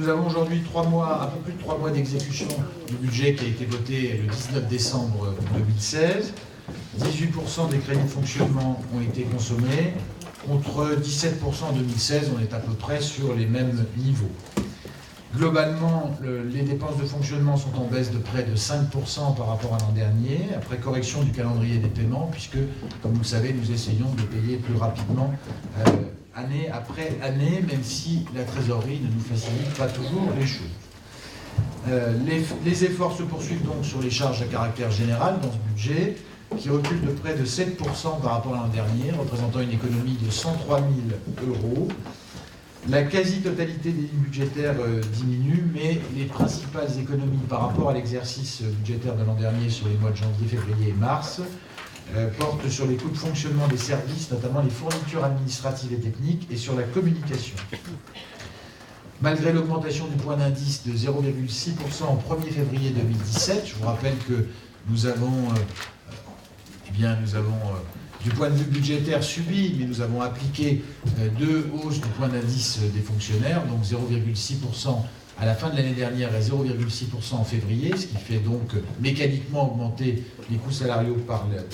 nous avons aujourd'hui un peu plus de 3 mois d'exécution du budget qui a été voté le 19 décembre 2016. 18% des crédits de fonctionnement ont été consommés, contre 17% en 2016, on est à peu près sur les mêmes niveaux. Globalement, les dépenses de fonctionnement sont en baisse de près de 5% par rapport à l'an dernier, après correction du calendrier des paiements, puisque, comme vous le savez, nous essayons de payer plus rapidement année après année, même si la trésorerie ne nous facilite pas toujours les choses. Les efforts se poursuivent donc sur les charges à caractère général dans ce budget, qui recule de près de 7% par rapport à l'an dernier, représentant une économie de 103 000 €. La quasi-totalité des lignes budgétaires diminue, mais les principales économies par rapport à l'exercice budgétaire de l'an dernier sur les mois de janvier, février et mars portent sur les coûts de fonctionnement des services, notamment les fournitures administratives et techniques, et sur la communication. Malgré l'augmentation du point d'indice de 0,6% au 1er février 2017, je vous rappelle que nous avons du point de vue budgétaire subi, mais nous avons appliqué 2 hausses du point d'indice des fonctionnaires, donc 0,6% à la fin de l'année dernière et 0,6% en février, ce qui fait donc mécaniquement augmenter les coûts salariaux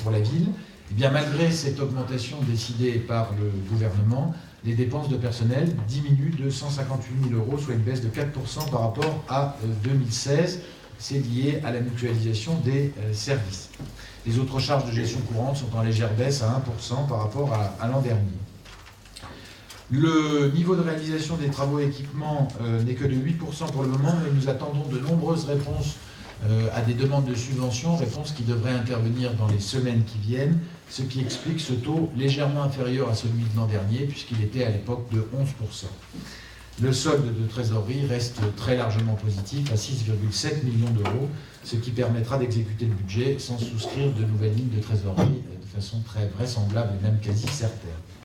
pour la ville. Et bien, malgré cette augmentation décidée par le gouvernement, les dépenses de personnel diminuent de 158 000 €, soit une baisse de 4% par rapport à 2016. C'est lié à la mutualisation des services. Les autres charges de gestion courante sont en légère baisse à 1% par rapport à l'an dernier. Le niveau de réalisation des travaux et équipements n'est que de 8% pour le moment, mais nous attendons de nombreuses réponses à des demandes de subventions, réponses qui devraient intervenir dans les semaines qui viennent, ce qui explique ce taux légèrement inférieur à celui de l'an dernier, puisqu'il était à l'époque de 11%. Le solde de trésorerie reste très largement positif à 6,7 millions €, ce qui permettra d'exécuter le budget sans souscrire de nouvelles lignes de trésorerie de façon très vraisemblable et même quasi certaine.